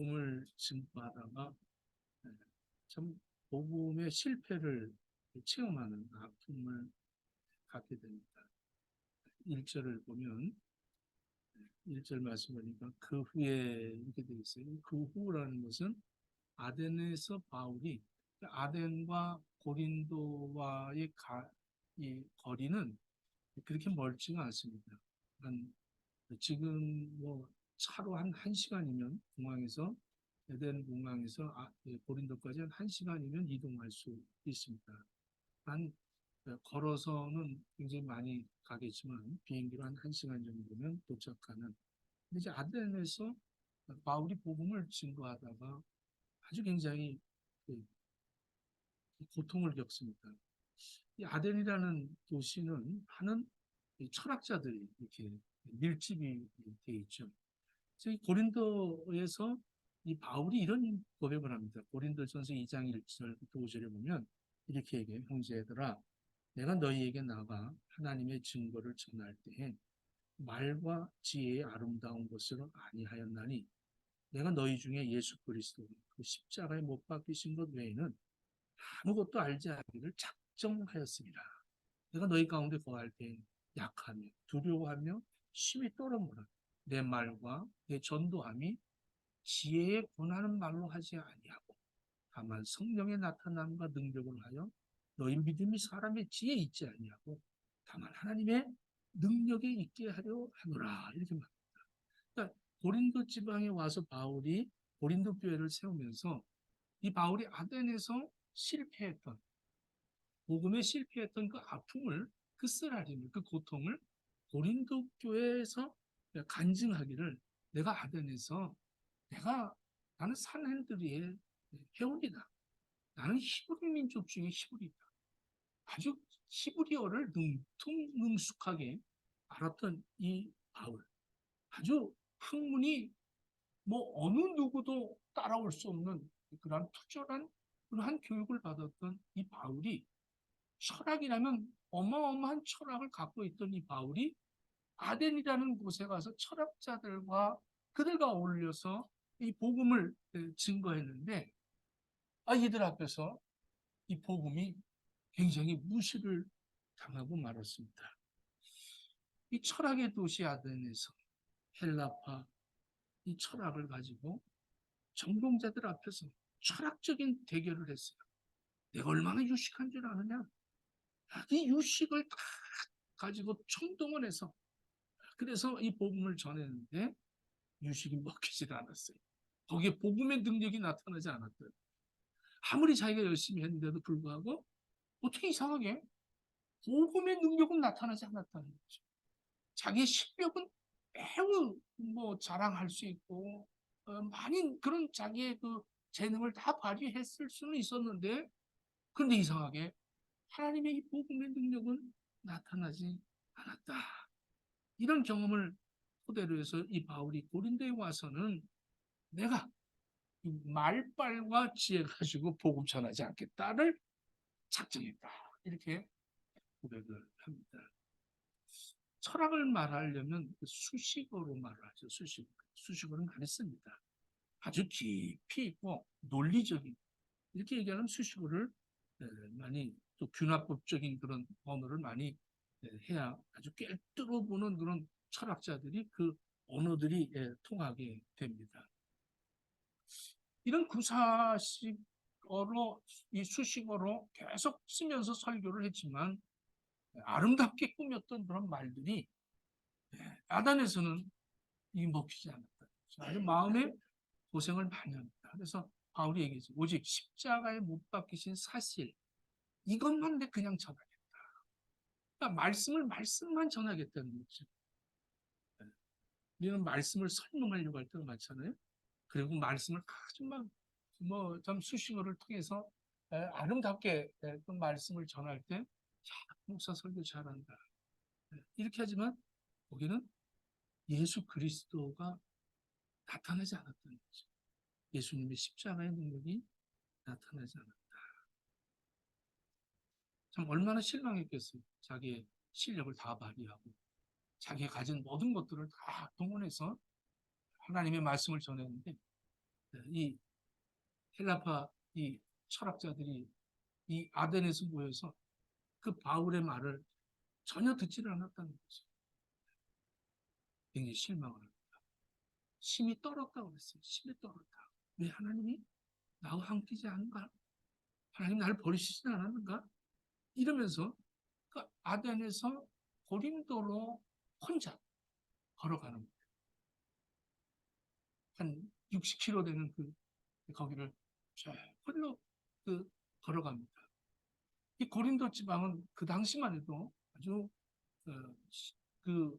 복음을 증거하다가 참 복음의 실패를 체험하는 아픔을 갖게 됩니다. 1절을 보면 1절 말씀 보니까 그 후에 이렇게 되어 있어요. 그 후라는 것은 아덴에서 바울이 아덴과 고린도와의 이 거리는 그렇게 멀지가 않습니다. 지금 뭐 차로 한 1시간이면 공항에서 에덴 공항에서 고린도까지 한 1시간이면 이동할 수 있습니다. 걸어서는 굉장히 많이 가겠지만 비행기로 한 1시간 정도면 도착하는. 근데 이제 아덴에서 바울이 복음을 증거하다가 아주 굉장히 고통을 겪습니다. 이 아덴이라는 도시는 많은 철학자들이 이렇게 밀집이 돼 있죠. 그래서 이 고린도에서 이 바울이 이런 고백을 합니다. 고린도전서 2장 1절부터 5절에 보면 이렇게 얘기해요. 형제들아, 내가 너희에게 나가 하나님의 증거를 전할 때에 말과 지혜의 아름다운 것을 아니하였나니 내가 너희 중에 예수 그리스도 그 십자가에 못 박히신 것 외에는 아무것도 알지 않기를 작정하였습니다. 내가 너희 가운데 거할 때 약하며 두려워하며 심히 떨어보라. 내 말과 내 전도함이 지혜에 권하는 말로 하지 아니하고 다만 성령의 나타남과 능력을 하여 너희 믿음이 사람의 지혜에 있지 아니하고 다만 하나님의 능력에 있게 하려 하노라. 이렇게 말합니다. 그러니까 고린도 지방에 와서 바울이 고린도 교회를 세우면서 이 바울이 아덴에서 실패했던 복음에 실패했던 그 아픔을 그 쓰라림을 그 고통을 고린도 교회에서 간증하기를 내가 아덴에서 나는 산헤드리의 회원이다. 나는 히브리 민족 중에 히브리다. 아주 히브리어를 능숙하게 알았던 이 바울. 아주 학문이 뭐 어느 누구도 따라올 수 없는 그러한 투철한 그러한 교육을 받았던 이 바울이 철학이라면 어마어마한 철학을 갖고 있던 이 바울이 아덴이라는 곳에 가서 철학자들과 그들과 어울려서 이 복음을 증거했는데 이들 앞에서 이 복음이 굉장히 무시를 당하고 말았습니다. 이 철학의 도시 아덴에서 헬라파 이 철학을 가지고 전공자들 앞에서 철학적인 대결을 했어요. 내가 얼마나 유식한 줄 아느냐? 이 유식을 다 가지고 총동원 해서 그래서 이 복음을 전했는데 유식이 먹히질 않았어요. 거기에 복음의 능력이 나타나지 않았대요. 아무리 자기가 열심히 했는데도 불구하고 어떻게 이상하게 복음의 능력은 나타나지 않았다는 거죠. 자기의 실력은 매우 뭐 자랑할 수 있고 많이 그런 자기의 그 재능을 다 발휘했을 수는 있었는데 그런데 이상하게 하나님의 이 복음의 능력은 나타나지 않았다. 이런 경험을 토대로 해서 이 바울이 고린도에 와서는 내가 말빨과 지혜 가지고 복음 전하지 않겠다를 작정했다. 이렇게 고백을 합니다. 철학을 말하려면 수식어로 말하죠. 수식어는 많이 씁니다. 아주 깊이 있고 논리적인 이렇게 얘기하는 수식어를 많이 또 균화법적인 그런 언어를 많이 해야 아주 꿰뚫어 보는 그런 철학자들이 그 언어들이 통하게 됩니다. 이런 구사식어로 이 수식어로 계속 쓰면서 설교를 했지만 아름답게 꾸몄던 그런 말들이 아단에서는 이 먹히지 않았다. 아주 마음에 고생을 많이 합니다. 그래서 바울이 얘기했죠. 오직 십자가에 못 박히신 사실 이것만 내 그냥 전하겠다. 그러니까 말씀만 전하겠다는 거죠. 우리는 말씀을 설명하려고 할 때가 많잖아요. 그리고 말씀을 아주 좀 수식어를 통해서 아름답게 그 말씀을 전할 때 목사 설교 잘한다. 이렇게 하지만 거기는 예수 그리스도가 나타나지 않았다는 거죠. 예수님의 십자가의 능력이 나타나지 않았다. 참 얼마나 실망했겠어요. 자기의 실력을 다 발휘하고 자기가 가진 모든 것들을 다 동원해서 하나님의 말씀을 전했는데 이 헬라파 이 철학자들이 이 아덴에서 모여서 그 바울의 말을 전혀 듣지를 않았다는 거죠. 굉장히 실망을 합니다. 심이 떨었다고 그랬어요. 심이 떨었다. 왜 하나님이 나와 함께지 않은가? 하나님 나를 버리시진 않았는가? 이러면서 그 아덴에서 고린도로 혼자 걸어가는 거예요. 한 60km 되는 거기를 쭉 홀로 걸어갑니다. 이 고린도 지방은 그 당시만 해도 아주 어, 그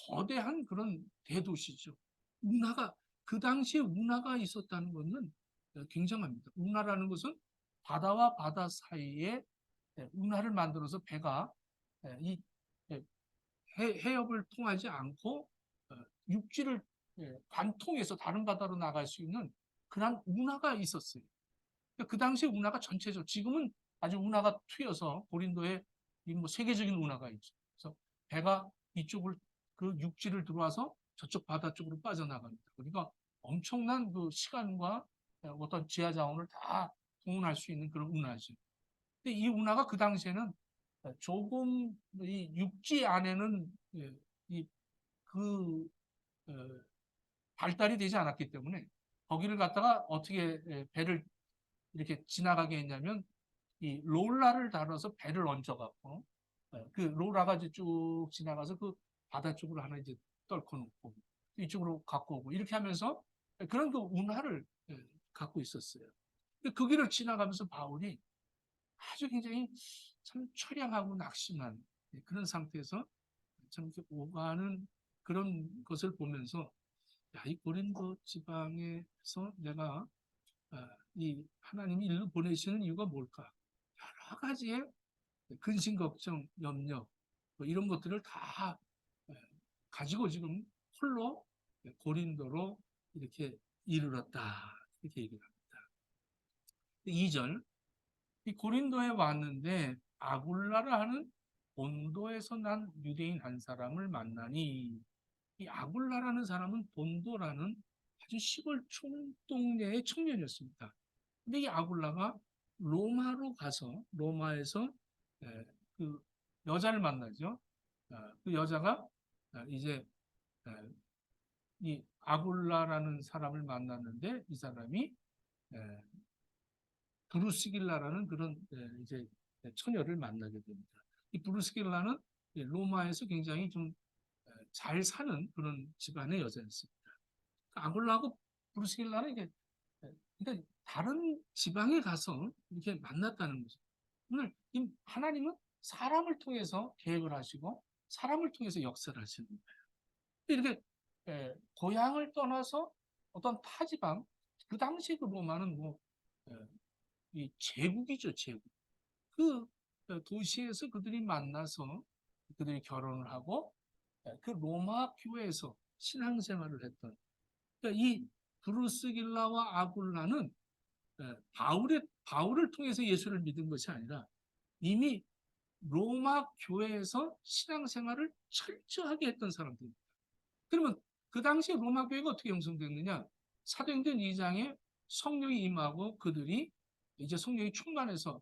거대한 그런 대도시죠. 운하가 그 당시에 운하가 있었다는 것은 굉장합니다. 운하라는 것은 바다와 바다 사이에 운하를 만들어서 배가 이 해협을 통하지 않고 육지를 관통해서 다른 바다로 나갈 수 있는 그런 운하가 있었어요. 그 당시에 운하가 전체적으로 지금은 아주 운하가 트여서 고린도에 뭐 세계적인 운하가 있죠. 그래서 배가 이쪽을 그 육지를 들어와서 저쪽 바다 쪽으로 빠져나갑니다. 그러니까 엄청난 그 시간과 어떤 지하 자원을 다 동원할 수 있는 그런 운하죠. 근데 이 운하가 그 당시에는 조금 이 육지 안에는 그 발달이 되지 않았기 때문에 거기를 갖다가 어떻게 배를 이렇게 지나가게 했냐면 이 롤라를 달아서 배를 얹어갖고 그 롤라가 이제 쭉 지나가서 그 바다 쪽으로 하나 이제 떨궈 놓고 이쪽으로 갖고 오고 이렇게 하면서 그런 그 운하를 갖고 있었어요. 그 길을 지나가면서 바울이 아주 굉장히 참 처량하고 낙심한 그런 상태에서 참 이렇게 오가는 그런 것을 보면서 야, 이 고린도 지방에서 내가 이 하나님이 일로 보내시는 이유가 뭘까? 여러 가지의 근심, 걱정, 염려 뭐 이런 것들을 다 가지고 지금 홀로 고린도로 이렇게 이르렀다 이렇게 얘기를 합니다. 2절 이 고린도에 왔는데 아굴라라 하는 본도에서 난 유대인 한 사람을 만나니 이 아굴라라는 사람은 본도라는 아주 시골 총동네의 청년이었습니다. 근데 이 아굴라가 로마로 가서 로마에서 그 여자를 만나죠. 그 여자가 이제 이 아굴라라는 사람을 만났는데 이 사람이 브루스길라라는 그런 이제 처녀를 만나게 됩니다. 이 브루스길라는 로마에서 굉장히 좀 잘 사는 그런 집안의 여자였습니다. 아굴라하고 브루스길라는 이게 그러니까 다른 지방에 가서 이렇게 만났다는 거죠. 오늘 하나님은 사람을 통해서 계획을 하시고 사람을 통해서 역사를 하시는 거예요. 이렇게 고향을 떠나서 어떤 타지방, 그 당시 그 로마는 뭐 이 제국이죠, 제국. 그 도시에서 그들이 만나서 그들이 결혼을 하고 그 로마 교회에서 신앙생활을 했던 그러니까 이 브루스길라와 아굴라는 바울을 통해서 예수를 믿은 것이 아니라 이미 로마 교회에서 신앙생활을 철저하게 했던 사람들입니다. 그러면 그 당시에 로마 교회가 어떻게 형성됐느냐? 사도행전 2장에 성령이 임하고 그들이 이제 성령이 충만해서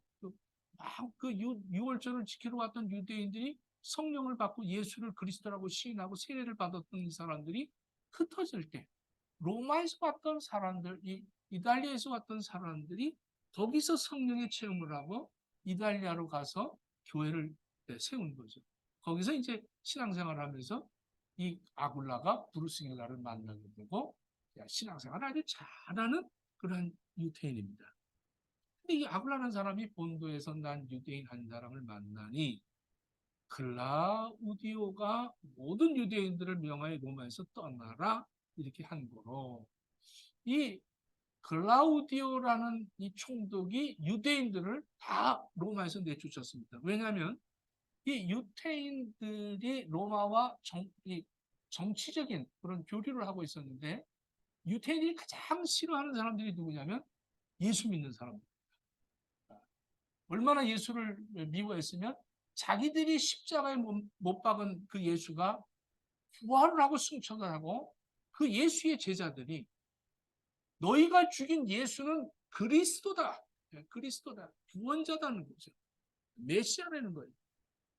그 유월절을 지키러 왔던 유대인들이 성령을 받고 예수를 그리스도라고 시인하고 세례를 받았던 사람들이 흩어질 때 로마에서 왔던 사람들, 이탈리아에서 왔던 사람들이 거기서 성령의 체험을 하고 이탈리아로 가서 교회를 세운 거죠. 거기서 이제 신앙생활을 하면서 이 아굴라가 브루스길라를 만나게 되고 신앙생활을 아주 잘하는 그런 유대인입니다. 근데 이 아굴라는 사람이 본도에서 난 유대인 한 사람을 만나니 클라우디오가 모든 유대인들을 명하여 로마에서 떠나라 이렇게 한 거로 이 클라우디오라는 이 총독이 유대인들을 다 로마에서 내쫓았습니다. 왜냐하면 이 유대인들이 로마와 정치적인 그런 교류를 하고 있었는데 유대인들이 가장 싫어하는 사람들이 누구냐면 예수 믿는 사람들. 얼마나 예수를 미워했으면 자기들이 십자가에 못 박은 그 예수가 부활을 하고 승천을 하고 그 예수의 제자들이 너희가 죽인 예수는 그리스도다. 그리스도다. 구원자다는 거죠. 메시아라는 거예요.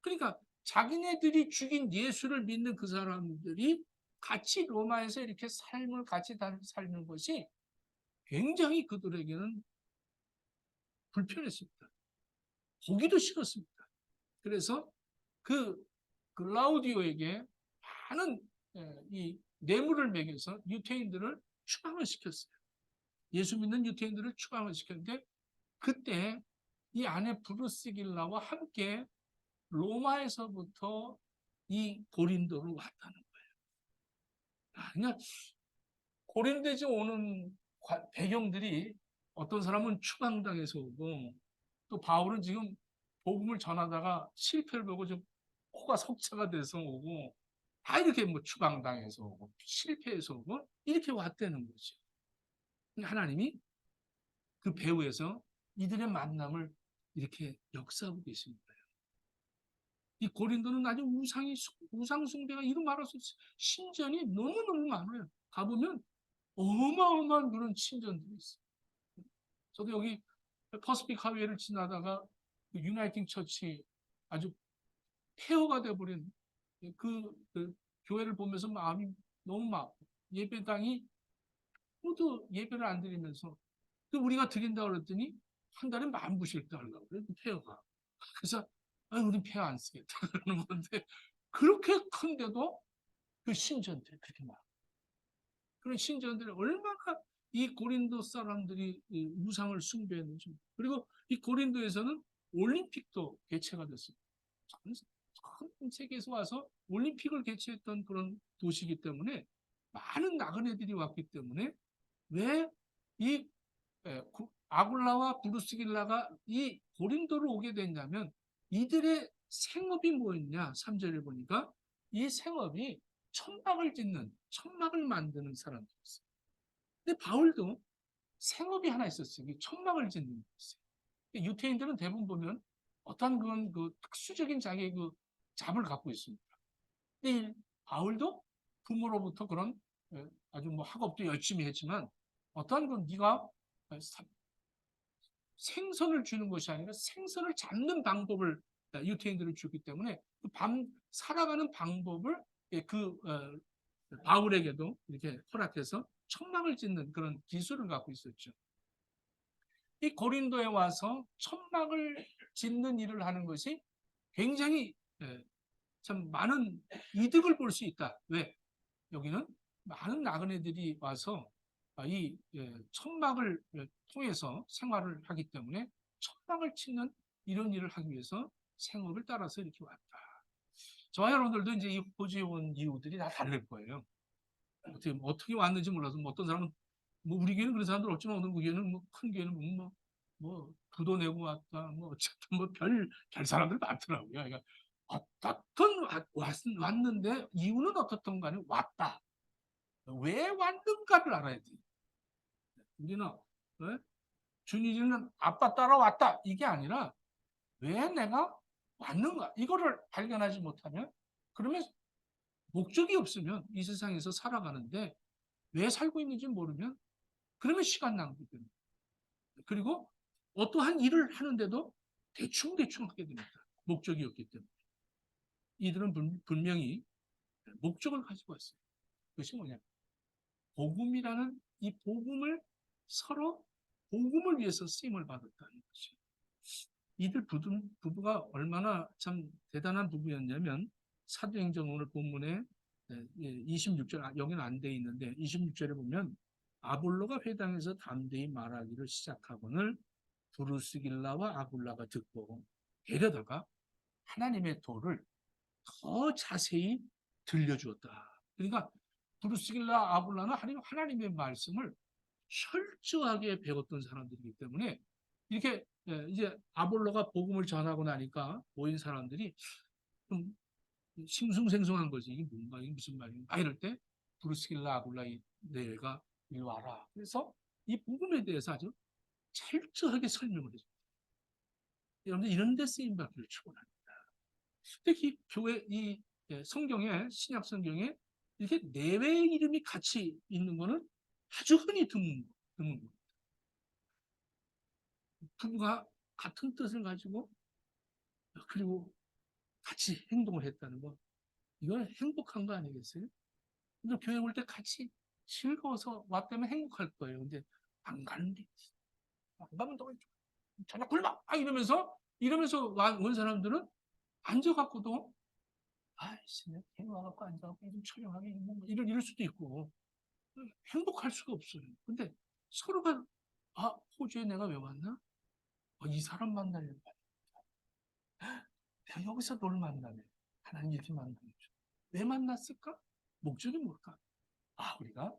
그러니까 자기네들이 죽인 예수를 믿는 그 사람들이 같이 로마에서 이렇게 삶을 같이 살는 것이 굉장히 그들에게는 불편했습니다. 보기도 싫었습니다. 그래서 그 글라우디오에게 많은 이 뇌물을 매겨서 유태인들을 추방을 시켰어요. 예수 믿는 유태인들을 추방을 시켰는데 그때 이 아내 브루스길라와 함께 로마에서부터 이 고린도로 왔다는 거예요. 그러니까 고린도에 오는 배경들이 어떤 사람은 추방당해서 오고 또 바울은 지금 복음을 전하다가 실패를 보고 좀 코가 석자가 돼서 오고 다 이렇게 뭐 추방당해서 오고 실패해서 오고 이렇게 왔다는 거죠. 하나님이 그 배후에서 이들의 만남을 이렇게 역사하고 계십니다. 이 고린도는 아주 우상 숭배가 이루 말할 수 없어요. 신전이 너무너무 많아요. 가보면 어마어마한 그런 신전들이 있어요. 저도 여기 퍼스픽 하웨이를 지나다가 그 유나이팅 처치 아주 폐허가 돼버린 그 교회를 보면서 마음이 너무 막 예배당이 모두 예배를 안 드리면서 우리가 드린다고 그랬더니 한 달에 10,000불씩 달라고 그래요. 폐허가. 그래서 우리 폐허 안 쓰겠다 그러는 건데 그렇게 큰데도 그 신전들이 그렇게 많아. 그런 신전들이 얼마나 이 고린도 사람들이 우상을 숭배했는지. 그리고 이 고린도에서는 올림픽도 개최가 됐습니다. 전 세계에서 와서 올림픽을 개최했던 그런 도시이기 때문에 많은 나그네들이 왔기 때문에 왜 이 아굴라와 브루스길라가 이 고린도로 오게 됐냐면 이들의 생업이 뭐였냐. 3절에 보니까 이 생업이 천막을 짓는, 천막을 만드는 사람들이었어요. 근데 바울도 생업이 하나 있었어요. 천막을 짓는 거였어요. 유태인들은 대부분 보면 어떤 그런 그 특수적인 자기의 그 잡을 갖고 있습니다. 근데 바울도 부모로부터 그런 아주 뭐 학업도 열심히 했지만 어떤 그 네가 생선을 주는 것이 아니라 생선을 잡는 방법을 유태인들을 주기 때문에 그 살아가는 방법을 그 바울에게도 이렇게 허락해서 천막을 짓는 그런 기술을 갖고 있었죠. 이 고린도에 와서 천막을 짓는 일을 하는 것이 굉장히 참 많은 이득을 볼 수 있다. 왜? 여기는 많은 나그네들이 와서 이 천막을 통해서 생활을 하기 때문에 천막을 치는 이런 일을 하기 위해서 생업을 따라서 이렇게 왔다. 저와 여러분들도 이제 이 호주에 온 이유들이 다 다를 거예요. 어떻게 왔는지 몰라서 뭐 어떤 사람은 뭐 우리 교회는 그런 사람들 없지만 어느 교회는 뭐 큰 교회는 뭐 부도 내고 왔다 뭐 어쨌든 뭐 별 사람들 많더라고요. 그러니까 어떻든 왔는데 이유는 어떻든 간에 왔다. 왜 왔는가를 알아야 돼. 우리는 준이는 아빠 따라왔다 이게 아니라 왜 내가 왔는가 이거를 발견하지 못하면 그러면 목적이 없으면 이 세상에서 살아가는데 왜 살고 있는지 모르면 그러면 시간 낭비됩니다. 그리고 어떠한 일을 하는데도 대충 하게 됩니다. 목적이 없기 때문에. 이들은 분명히 목적을 가지고 왔어요. 그것이 뭐냐? 복음이라는 이 복음을 서로 복음을 위해서 쓰임을 받았다는 것이죠. 이들 부부가 얼마나 참 대단한 부부였냐면 사도행전 오늘 본문에 26절 여기는 안 돼 있는데 26절에 보면 아볼로가 회당에서 담대히 말하기를 시작하거늘 브루스길라와 아굴라가 듣고 데려다가 하나님의 도를 더 자세히 들려주었다. 그러니까 브루스길라 아굴라는 하나님의 말씀을 철저하게 배웠던 사람들이기 때문에 이렇게 이제 아볼로가 복음을 전하고 나니까 모인 사람들이 좀 싱숭생숭한 거지. 이게 뭔가 이게 무슨 말인가 이럴 때 브루스길라 아굴라 내가 이리 와라. 그래서 이 복음에 대해서 아주 철저하게 설명을 해줍니다. 여러분들 이런 데 쓰임 받기를 축원합니다. 특히 교회 이 성경에 신약 성경에 이렇게 내외의 이름이 같이 있는 거는 아주 흔히 드문 드문 겁니다. 부부가 같은 뜻을 가지고 그리고 같이 행동을 했다는 거, 이건 행복한 거 아니겠어요? 근데 교회 올 때 같이 즐거워서 왔다면 행복할 거예요. 근데 안 가는데, 안 가면 너 저녁 굶어! 이러면서 온 사람들은 앉아갖고도, 아이씨, 내가 교회 와갖고 앉아갖고 좀 촬영하게, 이럴 수도 있고, 행복할 수가 없어요. 근데 서로가, 호주에 내가 왜 왔나? 이 사람 만나려고. 내가 여기서 너를 만나네. 하나님 이렇게 만나는 거죠. 왜 만났을까? 목적이 뭘까? 우리가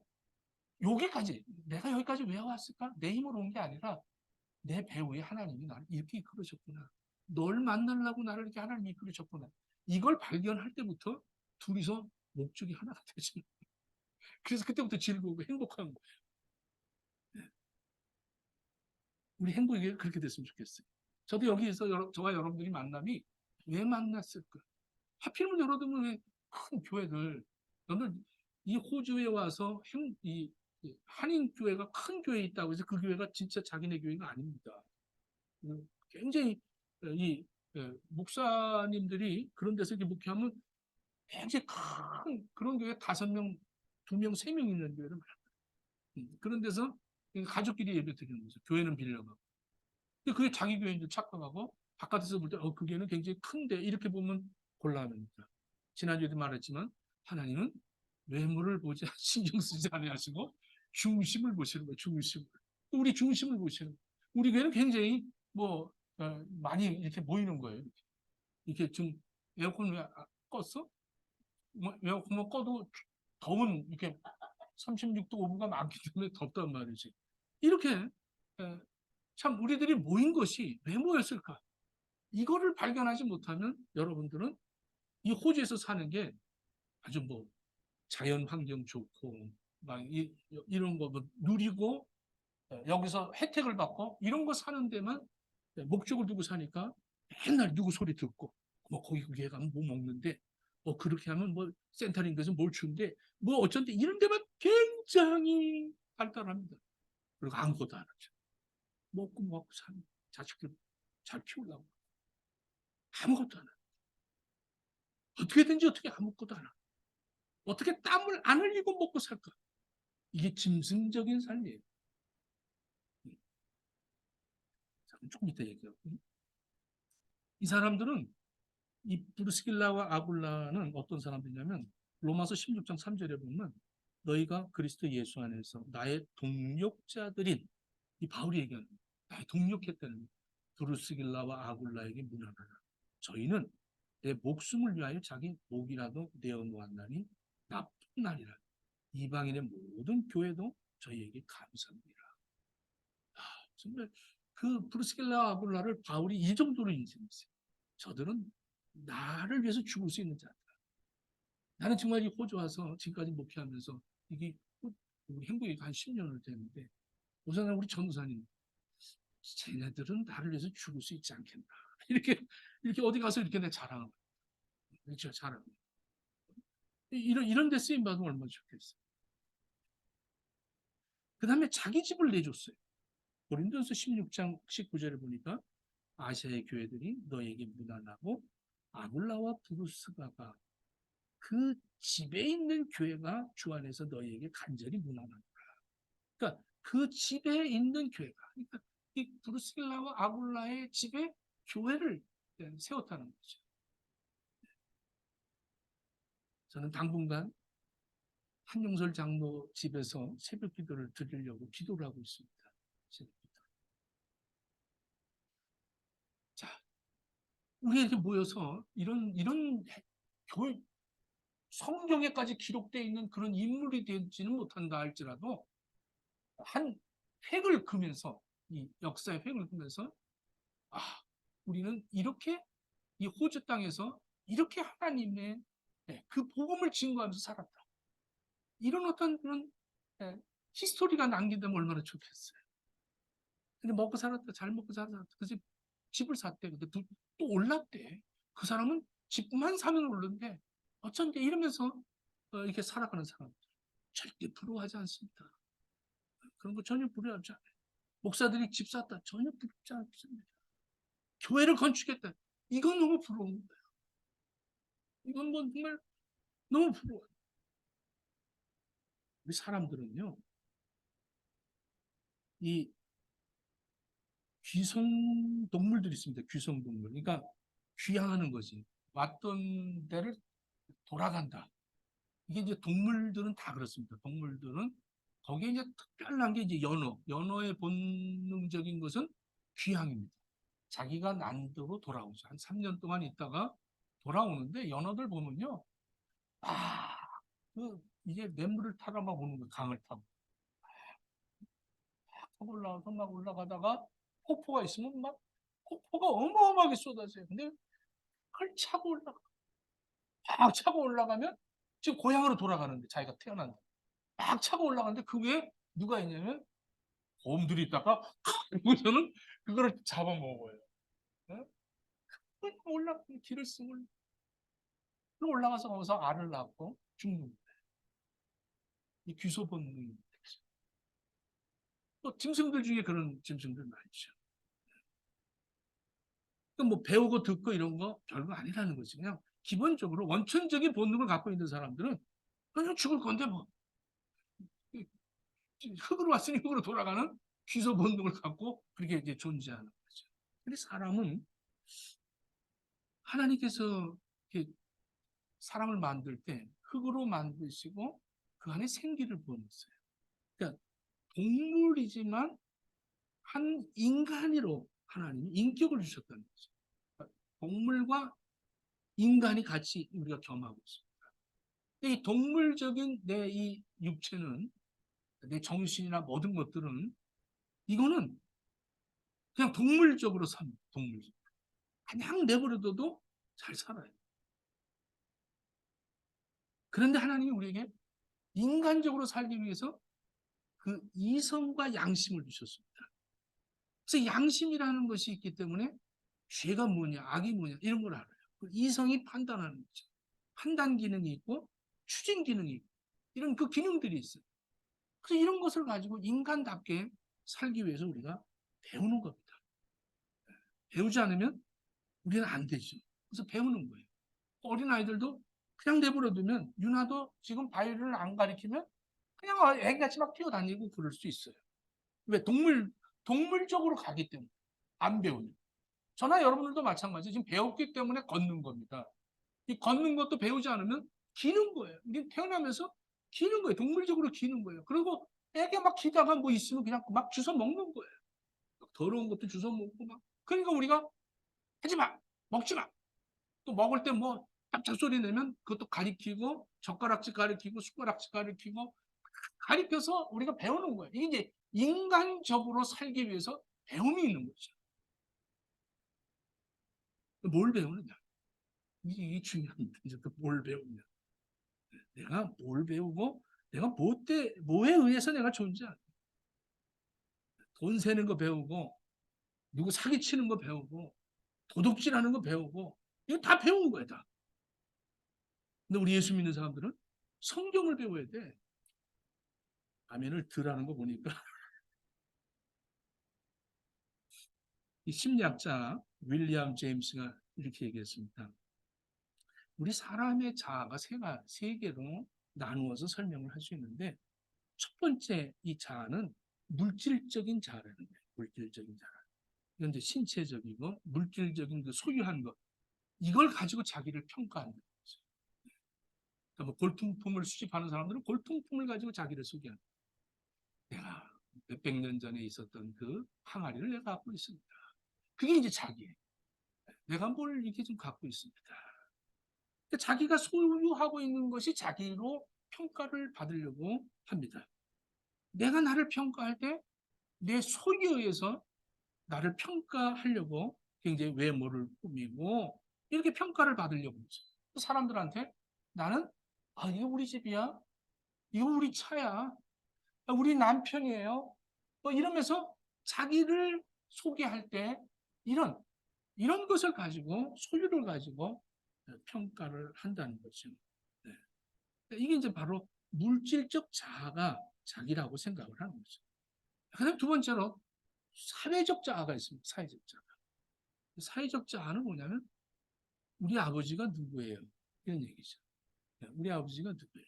내가 여기까지 왜 왔을까? 내 힘으로 온 게 아니라 내 배후에 하나님이 나를 이렇게 이끌으셨구나. 널 만나려고 나를 이렇게 하나님이 이끌으셨구나. 이걸 발견할 때부터 둘이서 목적이 하나가 되죠. 그래서 그때부터 즐거우고 행복한 거예요. 우리 행복이 그렇게 됐으면 좋겠어요. 저도 여기에서 저와 여러분들이 만남이 왜 만났을까? 하필이면 여러분은 왜 큰 교회들, 저는 이 호주에 와서 이 한인 교회가 큰 교회에 있다고 해서 그 교회가 진짜 자기네 교회가 아닙니다. 굉장히 이 목사님들이 그런 데서 이렇게 목회하면 굉장히 큰 그런 교회 5명, 2명, 3명 있는 교회를 말합니다. 그런 데서 가족끼리 예배 드리는 거죠. 교회는 빌려가고. 근데 그게 자기 교회인 줄 착각하고 바깥에서 볼 때 그 교회는 굉장히 큰데 이렇게 보면 곤란합니다. 지난주에도 말했지만 하나님은 외모를 보지 신경 쓰지 아니하시고 중심을 보시는 거예요. 중심을. 우리 중심을 보시는 거예요. 우리 교회는 굉장히 많이 이렇게 모이는 거예요. 이렇게 좀 에어컨 왜 껐어? 에어컨만 꺼도 더운 이렇게 36도 5분가 많기 때문에 덥단 말이지. 이렇게 참 우리들이 모인 것이 왜 모였을까? 이거를 발견하지 못하면 여러분들은 이 호주에서 사는 게 아주 자연 환경 좋고 막 이런 거 누리고 여기서 혜택을 받고 이런 거 사는 데만 목적을 두고 사니까 맨날 누구 소리 듣고 거기 그게 가면 뭐 먹는데 그렇게 하면 센터링에서 뭘 주는데 어쩐데 이런 데만 굉장히 발달합니다. 그리고 아무것도 안 하죠. 먹고 사는 자식들 잘 키우려고 아무것도 안 하죠. 어떻게 아무것도 안 하고 어떻게 땀을 안 흘리고 먹고 살까? 이게 짐승적인 삶이에요. 조금 이따 얘기하고. 이 사람들은 이 브루스길라와 아굴라는 어떤 사람들이냐면 로마서 16장 3절에 보면 너희가 그리스도 예수 안에서 나의 동력자들인 이 바울이 얘기하는 나의 동력했다는 브루스길라와 아굴라에게 문안하라. 저희는 내 목숨을 위하여 자기 목이라도 내어 놓았나니 나쁜 날이라. 이방인의 모든 교회도 저희에게 감사합니다. 정말 그 브루스길라 아굴라를 바울이 이 정도로 인정했어요. 저들은 나를 위해서 죽을 수 있는 자다. 나는 정말 이 호주 와서 지금까지 목회하면서 이게 우리 행복이 한 10년을 됐는데 우선 우리 전도사님 쟤네들은 나를 위해서 죽을 수 있지 않겠나. 이렇게 어디 가서 이렇게 내 자랑하고 진짜 자랑하고 이런 데 쓰임 받으면 얼마나 좋겠어요. 그 다음에 자기 집을 내줬어요. 고린도서 16장 19절에 보니까 아시아의 교회들이 너에게 문안하고 아굴라와 부르스가가 그 집에 있는 교회가 주 안에서 너희에게 간절히 문안한다. 그러니까 그 집에 있는 교회가 그러니까 이 브루스길라와 아굴라의 집에 교회를 세웠다는 거죠. 저는 당분간 한용설 장로 집에서 새벽 기도를 드리려고 기도를 하고 있습니다. 자, 우리 이렇게 모여서 이런 교회 성경에까지 기록되어 있는 그런 인물이 되지는 못한다 할지라도 한 획을 그면서 이 역사의 획을 그면서 우리는 이렇게 이 호주 땅에서 이렇게 하나님의 그 복음을 증거하면서 살았다. 이런 어떤 그런 히스토리가 남긴다면 얼마나 좋겠어요. 근데 먹고 살았다. 잘 먹고 살았다. 그 집을 샀대. 근데 또 올랐대. 그 사람은 집만 사면 오르는데 어쩐데 이러면서 이렇게 살아가는 사람 절대 부러워하지 않습니다. 그런 거 전혀 부러워하지 않아요. 목사들이 집 샀다. 전혀 부럽지 않습니다. 교회를 건축했다. 이건 너무 부러운 거예요. 이건 뭐 정말 너무 부러워요. 우리 사람들은요, 이 귀성 동물들이 있습니다. 귀성 동물. 그러니까 귀향하는 거지. 왔던 데를 돌아간다. 이게 이제 동물들은 다 그렇습니다. 동물들은 거기에 이제 특별한 게 이제 연어. 연어의 본능적인 것은 귀향입니다. 자기가 난도로 돌아오죠. 한 3년 동안 있다가 돌아오는데 연어들 보면요. 아, 이제 냇물을 타러 막 오는 거예요. 강을 타고. 막 올라가서 막 올라가다가 폭포가 있으면 막 폭포가 어마어마하게 쏟아져요. 근데 그걸 차고 올라가. 막 차고 올라가면 지금 고향으로 돌아가는데 자기가 태어난 막 차고 올라가는데 그 위에 누가 있냐면 곰들이 있다가 그러고서는 그거를 잡아먹어요. 어? 올라가는 길을 쓰고 올라가서 거기서 알을 낳고 죽는 거예요. 이 귀소 본능. 또 짐승들 중에 그런 짐승들 많죠. 뭐 배우고 듣고 이런 거 별거 아니라는 거지. 그냥 기본적으로 원천적인 본능을 갖고 있는 사람들은 그냥 죽을 건데 뭐 흙으로 왔으니 흙으로 돌아가는 귀소 본능을 갖고 그렇게 이제 존재하는 거죠. 근데 사람은 하나님께서 이렇게 사람을 만들 때 흙으로 만드시고 그 안에 생기를 부어놨어요. 그러니까 동물이지만 한 인간으로 하나님이 인격을 주셨다는 거죠. 그러니까 동물과 인간이 같이 우리가 겸하고 있습니다. 이 동물적인 내 이 육체는 내 정신이나 모든 것들은 이거는 그냥 동물적으로 삽니다. 동물적. 그냥 내버려둬도 잘 살아요. 그런데 하나님이 우리에게 인간적으로 살기 위해서 그 이성과 양심을 주셨습니다. 그래서 양심이라는 것이 있기 때문에 죄가 뭐냐, 악이 뭐냐 이런 걸 알아요. 그 이성이 판단하는 거죠. 판단 기능이 있고 추진 기능이 있고 이런 그 기능들이 있어요. 그래서 이런 것을 가지고 인간답게 살기 위해서 우리가 배우는 겁니다. 배우지 않으면 우리는 안 되죠. 그래서 배우는 거예요. 어린아이들도 그냥 내버려두면 유나도 지금 바위를 안 가리키면 그냥 애기같이 막 뛰어다니고 그럴 수 있어요. 왜? 동물적으로 가기 때문에. 안 배우면. 저나 여러분들도 마찬가지. 지금 배웠기 때문에 걷는 겁니다. 이 걷는 것도 배우지 않으면 기는 거예요. 우리 태어나면서 기는 거예요. 동물적으로 기는 거예요. 그리고 애기 막 기다가 뭐 있으면 그냥 막 주워 먹는 거예요. 더러운 것도 주워 먹고 막. 그러니까 우리가 하지 마! 먹지 마! 또 먹을 때 뭐 깜짝 소리 내면 그것도 가리키고 젓가락질 가리키고 숟가락질 가리키고 가리켜서 우리가 배우는 거예요. 이게 이제 인간적으로 살기 위해서 배움이 있는 거죠. 뭘 배우느냐? 이게 중요합니다. 이제 뭘 배우냐? 내가 뭘 배우고 내가 뭐에 의해서 내가 존재하는 돈 세는 거 배우고 누구 사기치는 거 배우고 도둑질하는 거 배우고 이거 다 배우는 거야 다. 근데 우리 예수 믿는 사람들은 성경을 배워야 돼. 아멘을 덜 하는 거 보니까 이 심리학자 윌리엄 제임스가 이렇게 얘기했습니다. 우리 사람의 자아가 세 개로 나누어서 설명을 할 수 있는데 첫 번째 이 자아는 물질적인 자아라는 거예요. 물질적인 자아. 이건 이제 신체적이고 물질적인 그 소유한 것 이걸 가지고 자기를 평가하는 거죠. 그러니까 뭐 골동품을 수집하는 사람들은 골동품을 가지고 자기를 소개하는 거예요. 내가 몇백 년 전에 있었던 그 항아리를 내가 갖고 있습니다. 그게 이제 자기예요. 내가 뭘 이렇게 좀 갖고 있습니다. 그러니까 자기가 소유하고 있는 것이 자기로 평가를 받으려고 합니다. 내가 나를 평가할 때 내 소유에 의해서 나를 평가하려고 굉장히 외모를 꾸미고 이렇게 평가를 받으려고 하죠. 사람들한테 나는 이거 우리 집이야. 이거 우리 차야. 우리 남편이에요. 뭐 이러면서 자기를 소개할 때 이런 것을 가지고 소유를 가지고 평가를 한다는 거죠. 네. 이게 이제 바로 물질적 자아가 자기라고 생각을 하는 거죠. 그다음 두 번째로 사회적 자아가 있습니다. 사회적 자아. 사회적 자아는 뭐냐면 우리 아버지가 누구예요? 이런 얘기죠. 우리 아버지가 누구예요?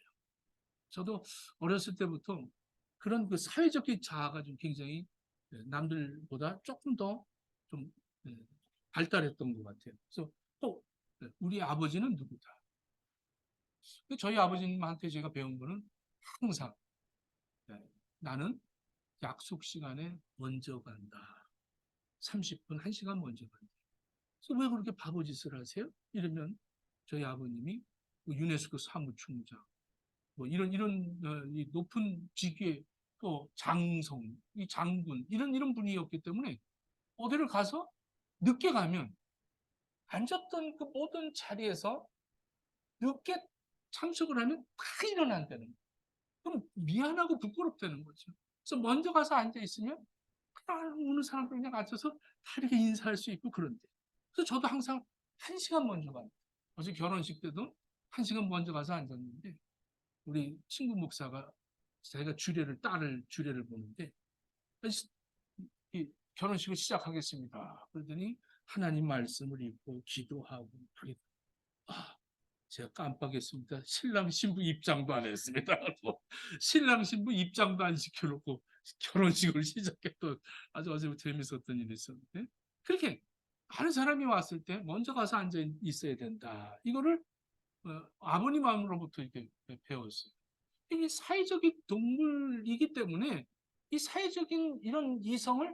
저도 어렸을 때부터 그런 그 사회적 자아가 좀 굉장히 남들보다 조금 더 좀 발달했던 것 같아요. 그래서 또 우리 아버지는 누구다. 저희 아버님한테 제가 배운 거는 항상 나는 약속 시간에 먼저 간다. 30분, 1시간 먼저 간다. 그래서 왜 그렇게 바보짓을 하세요? 이러면 저희 아버님이 유네스코 사무총장, 뭐 이런 이 높은 직위의 또 장성, 이 장군 이런 분이었기 때문에 어디를 가서 늦게 가면 앉았던 그 모든 자리에서 늦게 참석을 하면 다 일어난다는 거예요. 그럼 미안하고 부끄럽다는 거죠. 그래서 먼저 가서 앉아 있으면 그냥 오는 사람들 그냥 앉아서 다 이렇게 인사할 수 있고 그런데. 그래서 저도 항상 1시간 먼저 가요. 어제 결혼식 때도 1시간 먼저 가서 앉았는데 우리 친구 목사가 자기가 딸을 주례를 보는데 이 결혼식을 시작하겠습니다. 그러더니 하나님 말씀을 읽고 기도하고 아, 제가 깜빡했습니다. 신랑 신부 입장도 안 했습니다. 신랑 신부 입장도 안 시켜놓고 결혼식을 시작했던 아주 어제 재밌었던 일이 있었는데 그렇게 많은 사람이 왔을 때 먼저 가서 앉아 있어야 된다. 이거를 아버님 마음으로부터 이렇게 배웠어요. 이게 사회적인 동물이기 때문에 이 사회적인 이런 이성을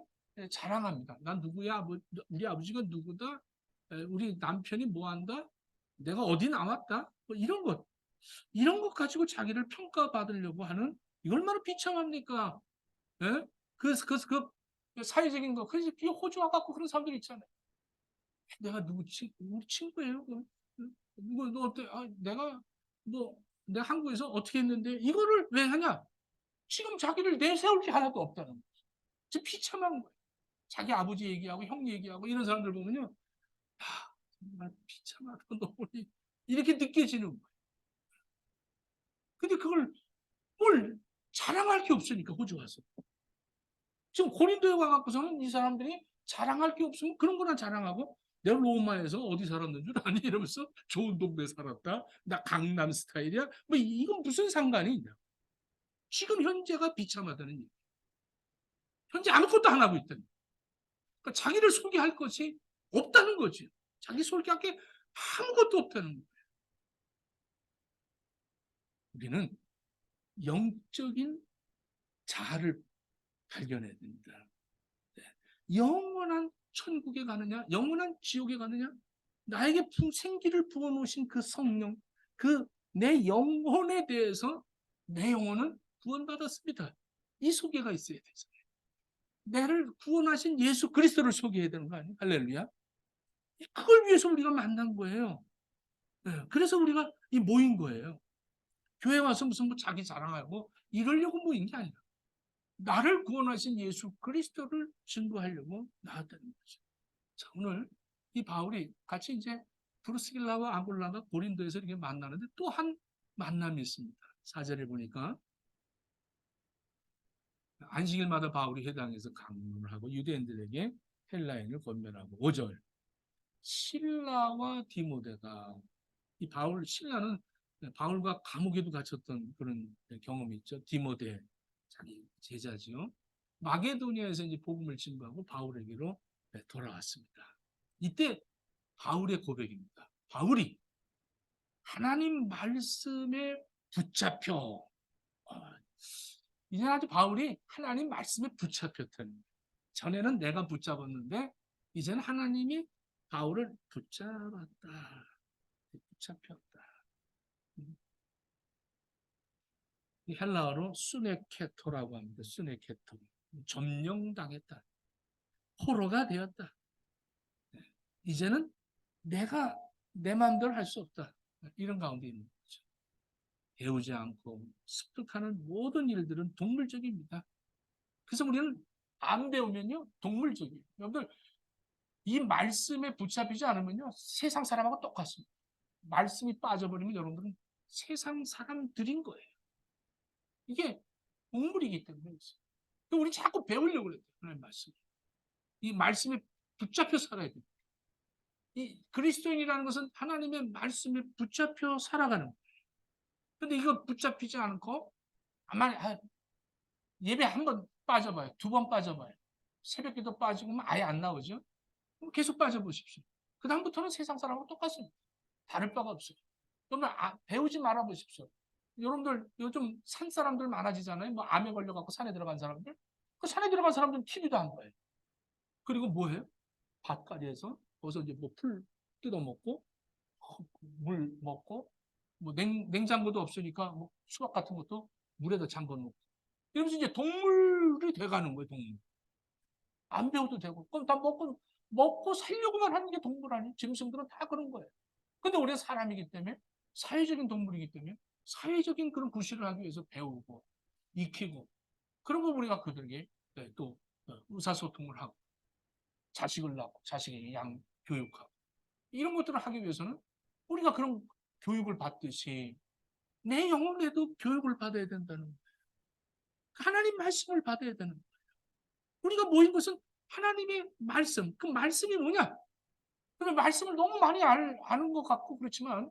자랑합니다. 난 누구야? 우리 아버지가 누구다? 우리 남편이 뭐 한다? 내가 어디 나왔다? 뭐 이런 것 가지고 자기를 평가받으려고 하는 이거 얼마나 비참합니까? 예? 그 사회적인 거, 그래서 호주와 갖고 그런 사람들 있잖아요. 내가 우리 친구예요. 누구, 너 어때? 내가 한국에서 어떻게 했는데 이거를 왜 하냐? 지금 자기를 내세울 게 하나도 없다는 거죠. 저 비참한 거예요. 자기 아버지 얘기하고 형 얘기하고 이런 사람들 보면요. 아, 정말 비참하고 너무 이렇게 느껴지는 거예요. 근데 그걸 뭘 자랑할 게 없으니까 호주 와서. 지금 고린도에 와갖고서는 이 사람들이 자랑할 게 없으면 그런 거나 자랑하고 내가 로마에서 어디 살았는 줄 아니? 이러면서 좋은 동네 살았다. 나 강남 스타일이야. 뭐 이건 무슨 상관이 있냐? 지금 현재가 비참하다는 얘기. 현재 아무것도 안 하고 있다는. 그러니까 자기를 소개할 것이 없다는 거지. 자기 소개할 게 아무것도 없다는 거예요. 우리는 영적인 자아를 발견해야 됩니다. 네. 영원한 천국에 가느냐, 영원한 지옥에 가느냐, 나에게 생기를 부어놓으신 그 성령, 그 내 영혼에 대해서 내 영혼은 구원받았습니다. 이 소개가 있어야 되죠. 나를 구원하신 예수 그리스도를 소개해야 되는 거 아니에요? 할렐루야. 그걸 위해서 우리가 만난 거예요. 네, 그래서 우리가 모인 거예요. 교회 와서 무슨 뭐 자기 자랑하고 이러려고 모인 게 아니라 나를 구원하신 예수 그리스도를 증거하려고 나왔다는 거죠. 자, 오늘 이 바울이 같이 이제 브루스길라와 아굴라가 고린도에서 이렇게 만나는데 또 한 만남이 있습니다. 4절에 보니까 안식일마다 바울이 회당에서 강론을 하고 유대인들에게 헬라인을 권면하고 5절 신라와 디모데가 이 신라는 바울과 감옥에도 갇혔던 그런 경험이 있죠. 디모데 자기 제자지요. 마게도니아에서 이제 복음을 증거하고 바울에게로 돌아왔습니다. 이때 바울의 고백입니다. 바울이 하나님 말씀에 붙잡혀 이제 아주 바울이 하나님 말씀에 붙잡혔다는 거예요. 전에는 내가 붙잡았는데 이제는 하나님이 바울을 붙잡았다. 붙잡혔다. 헬라어로 수네케토라고 합니다. 수네케토. 점령당했다. 포로가 되었다. 이제는 내가 내 마음대로 할 수 없다. 이런 가운데 있는 거죠. 배우지 않고 습득하는 모든 일들은 동물적입니다. 그래서 우리는 안 배우면요 동물적이에요. 여러분들 이 말씀에 붙잡히지 않으면요 세상 사람하고 똑같습니다. 말씀이 빠져버리면 여러분들은 세상 사람들인 거예요. 이게 동물이기 때문에 우리 자꾸 배우려고 그래요. 하나님 말씀. 이 말씀에 붙잡혀 살아야 돼요. 이 그리스도인이라는 것은 하나님의 말씀에 붙잡혀 살아가는 거예요. 근데 이거 붙잡히지 않고 아마 예배 한 번 빠져봐요. 두 번 빠져봐요. 새벽기도 빠지고 아예 안 나오죠. 계속 빠져보십시오. 그 다음부터는 세상 사람하고 똑같습니다. 다를 바가 없어요. 여러분 배우지 말아 보십시오. 여러분들 요즘 산 사람들 많아지잖아요. 뭐 암에 걸려갖고 산에 들어간 사람들. 그 산에 들어간 사람들은 TV도 안 봐요. 그리고 뭐해요? 밭가리에서 거기서 이제 뭐 풀 뜯어먹고 물 먹고 뭐 냉장고도 없으니까 뭐 수박 같은 것도 물에다 잠궈 놓고 이러면서 이제 동물이 돼가는 거예요. 동물. 안 배워도 되고 그럼 다 먹고 살려고만 하는 게 동물 아니에요? 짐승들은 다 그런 거예요. 근데 우리가 사람이기 때문에 사회적인 동물이기 때문에 사회적인 그런 구실을 하기 위해서 배우고 익히고 그런 거 우리가 그들에게 또 의사소통을 하고 자식을 낳고 자식에게 양 교육하고 이런 것들을 하기 위해서는 우리가 그런 교육을 받듯이 내 영혼에도 교육을 받아야 된다는 거예요. 하나님 말씀을 받아야 되는 거예요. 우리가 모인 것은 하나님의 말씀, 그 말씀이 뭐냐? 그러면 말씀을 너무 많이 아는 것 같고 그렇지만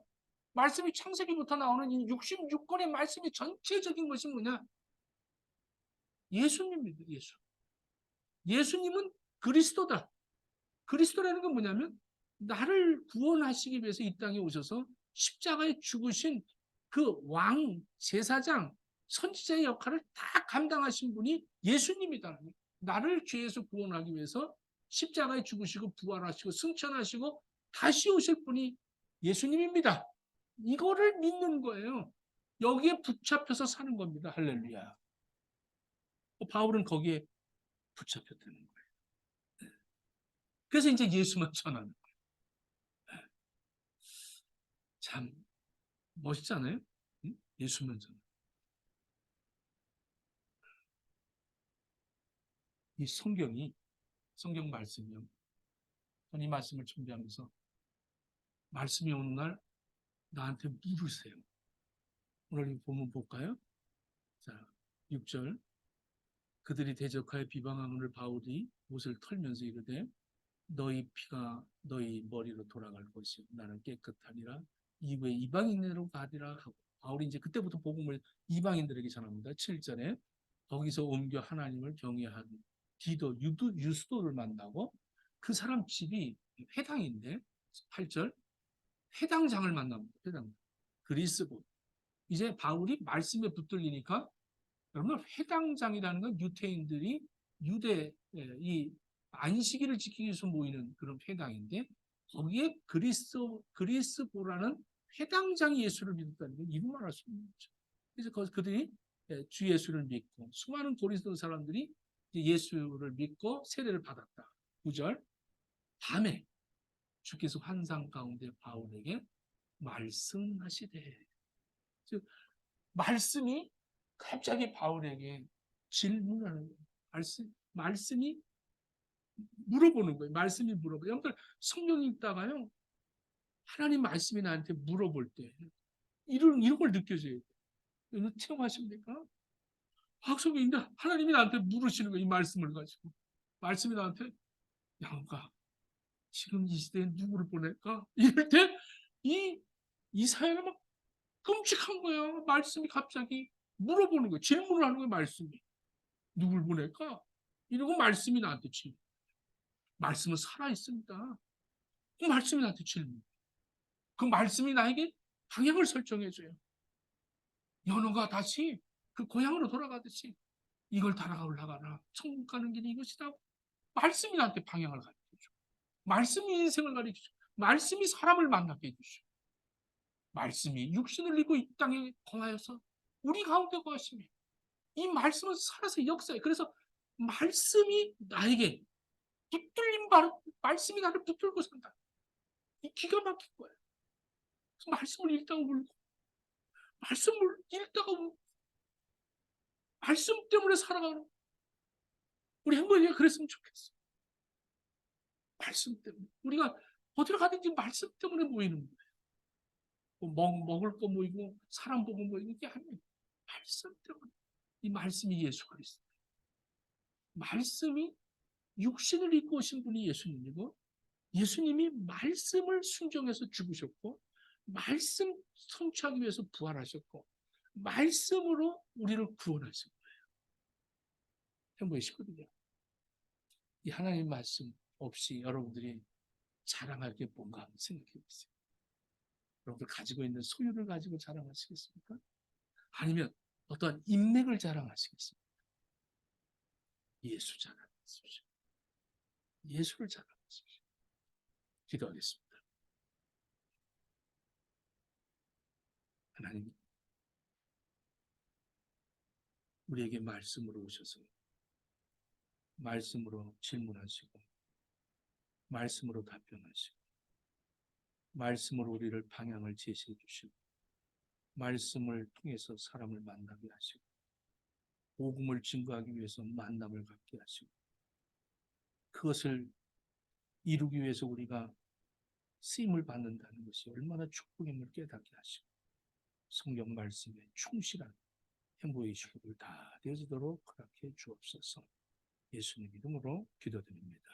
말씀이 창세기부터 나오는 이 66권의 말씀의 전체적인 것이 뭐냐? 예수님입니다. 예수. 예수님은 그리스도다. 그리스도라는 건 뭐냐면 나를 구원하시기 위해서 이 땅에 오셔서 십자가에 죽으신 그 왕, 제사장, 선지자의 역할을 다 감당하신 분이 예수님이다. 나를 죄에서 구원하기 위해서 십자가에 죽으시고 부활하시고 승천하시고 다시 오실 분이 예수님입니다. 이거를 믿는 거예요. 여기에 붙잡혀서 사는 겁니다. 할렐루야. 바울은 거기에 붙잡혔다는 거예요. 그래서 이제 예수만 전하는 거예요. 참 멋있잖아요. 예수만 전하는. 이 성경 말씀이요. 저는 이 말씀을 준비하면서 말씀이 오는 날 나한테 물으세요. 오늘 보면 볼까요? 자, 6절. 그들이 대적하여 비방하므를 바울이 옷을 털면서 이르되 너희 피가 너희 머리로 돌아갈 것이요 나는 깨끗하니라 이후에 이방인으로 가리라 하고 바울이 이제 그때부터 복음을 이방인들에게 전합니다. 7절에 거기서 옮겨 하나님을 경외한 디도 유스도를 만나고 그 사람 집이 회당인데 8절 회당장을 만납니다. 회당 그리스도 이제 바울이 말씀에 붙들리니까 여러분 회당장이라는 건 유대인들이 유대 이 안식일을 지키기 위해서 모이는 그런 회당인데 거기에 그리스도라는 회당장이 예수를 믿었다는 건 이루말 할 수 있는 거죠. 그래서 그들이 주 예수를 믿고 수많은 고린도 사람들이 예수를 믿고 세례를 받았다. 9절 밤에 주께서 환상 가운데 바울에게 말씀하시되 즉 말씀이 갑자기 바울에게 질문하는 거예요. 말씀이 물어보는 거예요. 말씀이 물어봐요. 여러분들 성경 읽다가요. 하나님 말씀이 나한테 물어볼 때 이런 걸 느껴져요. 여러분 체험하십니까? 성경인데 하나님이 나한테 물으시는 거예요. 이 말씀을 가지고. 말씀이 나한테 양가 지금 이 시대에 누구를 보낼까? 이럴 때 이사야가 막 끔찍한 거예요. 말씀이 갑자기 물어보는 거예요. 질문을 하는 거예요. 말씀이. 누굴 보낼까? 이러고 말씀이 나한테 질문. 말씀은 살아있습니다. 그 말씀이 나한테 질문. 그 말씀이 나에게 방향을 설정해줘요. 연호가 다시 그 고향으로 돌아가듯이 이걸 따라가 올라가라. 천국 가는 길이 이것이다. 말씀이 나한테 방향을 가르쳐줘. 말씀이 인생을 가르쳐줘. 말씀이 사람을 만나게 해주셔. 말씀이 육신을 입고 이 땅에 거하여서 우리 가운데 거하시며 이 말씀은 살아서 역사해. 그래서 말씀이 나에게 붙들린 말씀이 나를 붙들고 산다. 이 기가 막힌 거예요. 말씀을 읽다가 울고 말씀을 읽다가 울고 말씀 때문에 살아가는 우리 행복이가 그랬으면 좋겠어. 말씀 때문에 우리가 어디를 가든지 말씀 때문에 모이는 거예요. 먹을 거 모이고 사람 보고 모이는 게 아니에요. 말씀 때문에 이 말씀이 예수 그리스도. 말씀이 육신을 입고 오신 분이 예수님이고 예수님이 말씀을 순종해서 죽으셨고 말씀 성취하기 위해서 부활하셨고 말씀으로 우리를 구원하신 거예요. 행복이시거든요. 이 하나님 말씀 없이 여러분들이 자랑할 게 뭔가 한번 생각해 보세요. 여러분들 가지고 있는 소유를 가지고 자랑하시겠습니까? 아니면 어떠한 인맥을 자랑하시겠습니까? 예수 자랑하십시오. 예수를 자랑하십시오. 기도하겠습니다. 하나님, 우리에게 말씀으로 오셔서 말씀으로 질문하시고 말씀으로 답변하시고 말씀으로 우리를 방향을 제시해 주시고 말씀을 통해서 사람을 만나게 하시고 복음을 증거하기 위해서 만남을 갖게 하시고 그것을 이루기 위해서 우리가 쓰임을 받는다는 것이 얼마나 축복임을 깨닫게 하시고 성경 말씀에 충실한 행복의 축복을 다 되어지도록 허락해 주옵소서. 예수님 이름으로 기도드립니다.